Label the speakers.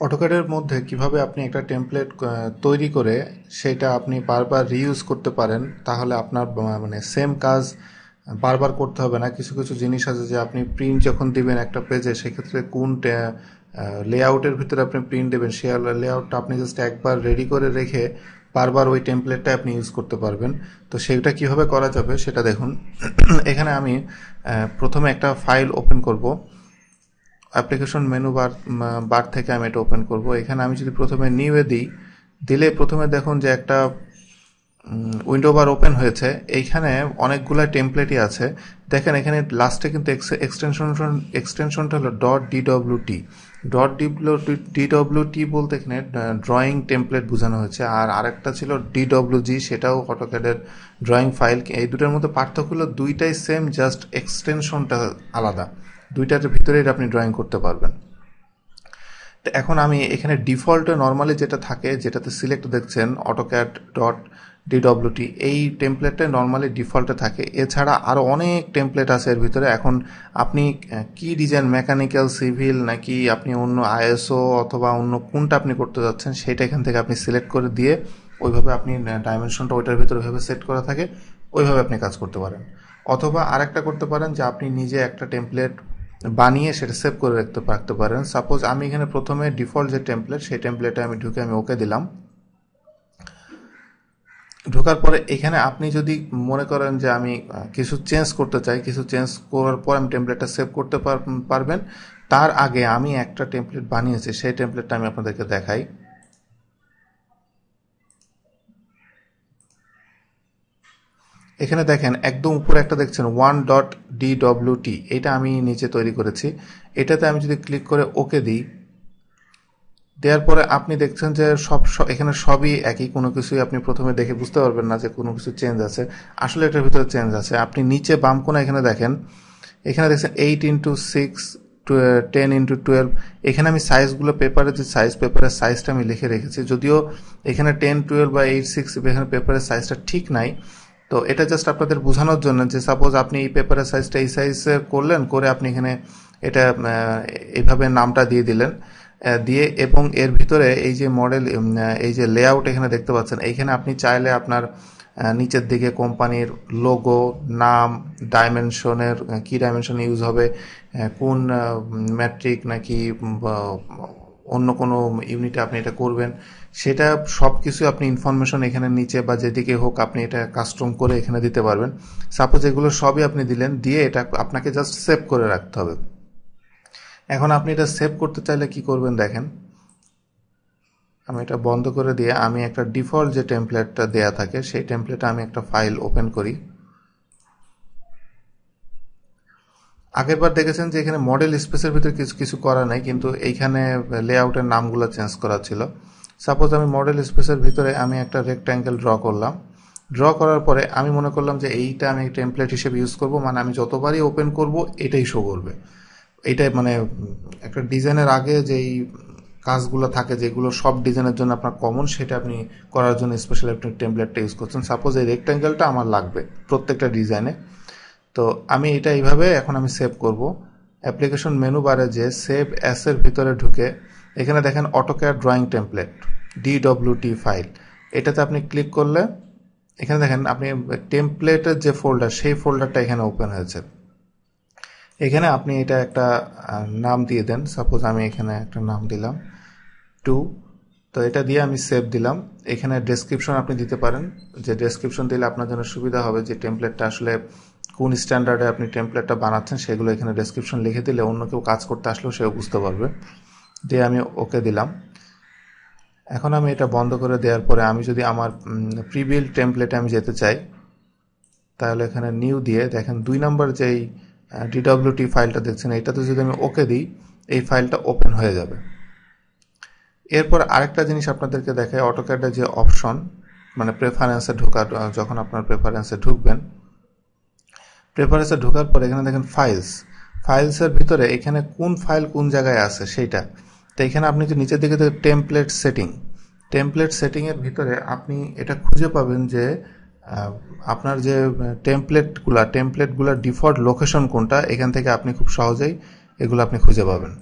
Speaker 1: অটোক্যাডের মধ্যে কিভাবে আপনি একটা টেমপ্লেট তৈরি করে সেটা আপনি বারবার রিইউজ করতে পারেন, তাহলে আপনার মানে সেম কাজ বারবার করতে হবে না। কিছু কিছু জিনিস আছে যে আপনি প্রিন্ট যখন দিবেন একটা পেজে, সেক্ষেত্রে কোন লেআউটের ভিতরে আপনি প্রিন্ট দেবেন সেই লেআউটটা আপনি জাস্ট একবার রেডি করে রেখে বারবার ওই টেমপ্লেটটা আপনি ইউজ করতে পারবেন। তো সেটা কিভাবে করা যাবে সেটা দেখুন। এখানে আমি প্রথমে একটা ফাইল ওপেন করব। অ্যাপ্লিকেশন মেনু বার থেকে আমি এটা ওপেন করব। এখানে আমি যদি প্রথমে নিউ দিই, দিলে প্রথমে দেখুন যে একটা উইন্ডো বার ওপেন হয়েছে। এইখানে অনেকগুলো টেমপ্লেটই আছে। দেখেন এখানে লাস্টে কিন্তু এক্সটেনশনটা হলো .dwt বলতে এখানে ড্রয়িং টেমপ্লেট বোঝানো হয়েছে। আর আরেকটা ছিল DWG, সেটাও অটোক্যাডের ড্রয়িং ফাইল। এই দুটার মধ্যে পার্থক্য হলো দুইটাই সেম, জাস্ট এক্সটেনশনটা আলাদা। দুইটার ভিতরেই আপনি ড্রয়িং করতে পারবেন। তো এখন আমি এখানে ডিফল্টে নর্মালি যেটা থাকে, যেটাতে সিলেক্ট দেখছেন AutoCAD.dwt, এই টেমপ্লেটটা নর্মালি ডিফল্টে থাকে। এছাড়া আরও অনেক টেমপ্লেট আছে এর ভিতরে। এখন আপনি কি ডিজাইন, মেকানিক্যাল, সিভিল, নাকি আপনি অন্য ISO অথবা অন্য কোনটা আপনি করতে যাচ্ছেন সেটা এখান থেকে আপনি সিলেক্ট করে দিয়ে ওইভাবে আপনি ডাইমেনশনটা ওইটার ভিতরে ওইভাবে সেট করা থাকে, ওইভাবে আপনি কাজ করতে পারেন। অথবা আরেকটা করতে পারেন যে আপনি নিজে একটা টেমপ্লেট বানিয়ে সেটা সেভ করে রাখতে পারেন। সাপোজ আমি এখানে প্রথমে ডিফল্ট যে টেমপ্লেট, সেই টেমপ্লেটে আমি ঢুকে আমি ওকে দিলাম। ঢোকার পরে এখানে আপনি যদি মনে করেন যে আমি কিছু চেঞ্জ করতে চাই, কিছু চেঞ্জ করার পর আমি টেমপ্লেটটা সেভ করতে পারবেন। তার আগে আমি একটা টেমপ্লেট বানিয়েছি, সেই টেমপ্লেটটা আমি আপনাদেরকে দেখাই। এখানে দেখেন একদম উপরে একটা দেখছেন .1.dwt, এটা আমি নিচে তৈরি করেছি। এটাতে আমি যদি ক্লিক করে ওকে দিই, দেওয়ার পরে আপনি দেখছেন যে এখানে সবই একই, কোনো কিছুই আপনি প্রথমে দেখে বুঝতে পারবেন না যে কোনো কিছু চেঞ্জ আছে। আসলে এটার ভিতরে চেঞ্জ আছে। আপনি নিচে বাম কোণা এখানে দেখেন, এখানে দেখছেন 8x6, 10x12। এখানে আমি সাইজগুলো পেপারের যে পেপারের সাইজটা আমি লিখে রেখেছি। যদিও এখানে 10, 12 বা 8, 6 এখানে পেপারের সাইজটা ঠিক নাই। তো এটা জাস্ট আপনাদের বোঝানোর জন্য যে সাপোজ আপনি এই পেপারের সাইজটা এই সাইজে করলেন, করে আপনি এখানে এটা এইভাবে নামটা দিয়ে দিলেন, দিয়ে এবং এর ভিতরে এই যে মডেল, এই যে লেআউট এখানে দেখতে পাচ্ছেন, এইখানে আপনি চাইলে আপনার নিচের দিকে কোম্পানির লোগো, নাম, ডাইমেনশনের কি ডাইমেনশন ইউজ হবে, কোন ম্যাট্রিক নাকি অন্য কোনো ইউনিটে আপনি এটা করবেন, সেটা সব কিছু আপনি ইনফরমেশন এখানে নিচে বা যেদিকে হোক আপনি এটা কাস্টম করে এখানে দিতে পারবেন। সাপোজ এগুলো সবই আপনি দিলেন, দিয়ে এটা আপনাকে জাস্ট সেভ করে রাখতে হবে। এখন আপনি এটা সেভ করতে চাইলে কি করবেন দেখেন, আমি এটা বন্ধ করে দিয়ে আমি একটা ডিফল্ট যে টেমপ্লেটটা দেয়া থাকে সেই টেমপ্লেটে আমি একটা ফাইল ওপেন করি। আগেরবার দেখেছেন যে এখানে মডেল স্পেসের ভিতরে কিছু কিছু করা নাই, কিন্তু এইখানে লেআউটের নামগুলো চেঞ্জ করা ছিল। সাপোজ আমি মডেল স্পেসের ভিতরে আমি একটা রেক্ট্যাঙ্গেল ড্র করলাম। ড্র করার পরে আমি মনে করলাম যে এইটা আমি টেমপ্লেট হিসেবে ইউজ করব, মানে আমি যতবারই ওপেন করব এটাই শো করবে। এইটাই মানে একটা ডিজাইনের আগে যেই কাজগুলো থাকে, যেগুলো সব ডিজাইনের জন্য আপনার কমন, সেটা আপনি করার জন্য স্পেশাল একটা টেমপ্লেটটা ইউজ করছেন। সাপোজ এই রেক্ট্যাঙ্গেলটা আমার লাগবে প্রত্যেকটা ডিজাইনে। তো আমি এটা এইভাবে এখন আমি সেভ করব। অ্যাপ্লিকেশন মেনু বারে যে সেভ অ্যাসের ভিতরে ঢুকে এখানে দেখেন AutoCAD drawing template DWT file, এটাতে আপনি ক্লিক করলে এখানে দেখেন আপনি টেমপ্লেটের যে ফোল্ডার, সেই ফোল্ডারটা এখানে ওপেন হয়েছে। এখানে আপনি এটা একটা নাম দিয়ে দেন। সাপোজ আমি এখানে একটা নাম দিলাম 2। তো এটা দিয়ে আমি সেভ দিলাম। এখানে ডেসক্রিপশন আপনি দিতে পারেন, যে ডেসক্রিপশন দিলে আপনার জন্য সুবিধা হবে যে টেমপ্লেটটা আসলে কোন স্ট্যান্ডার্ডে আপনি টেমপ্লেটটা বানাচ্ছেন সেগুলো এখানে ডেসক্রিপশন লিখে দিলে অন্য কেউ কাজ করতে আসলেও সেও বুঝতে পারবে। দিয়ে আমি ওকে দিলাম। এখন আমি এটা বন্ধ করে দেওয়ার পরে আমি যদি আমার প্রিবিল্ড টেমপ্লেটে আমি যেতে চাই, তাহলে এখানে নিউ দিয়ে দেখেন 2 নম্বর যেই DWT ফাইলটা দেখছেন, এইটাতে যদি আমি ওকে দিই এই ফাইলটা ওপেন হয়ে যাবে। এরপর আরেকটা জিনিস আপনাদেরকে দেখায়, অটোক্যাডের যে অপশন, মানে প্রেফারেন্সে ঢোকার, যখন আপনার প্রেফারেন্সে ঢুকবেন, প্রেফারেন্সে ঢোকার পরে এখানে দেখেন ফাইলসের ভিতরে এখানে কোন ফাইল কোন জায়গায় আছে সেইটা। তো এখানে আপনি যে নিচের দিকে টেমপ্লেট সেটিংয়ের ভিতরে আপনি এটা খুঁজে পাবেন যে আপনার যে টেমপ্লেটগুলোর ডিফল্ট লোকেশন কোনটা। এখান থেকে আপনি খুব সহজেই এগুলো আপনি খুঁজে পাবেন।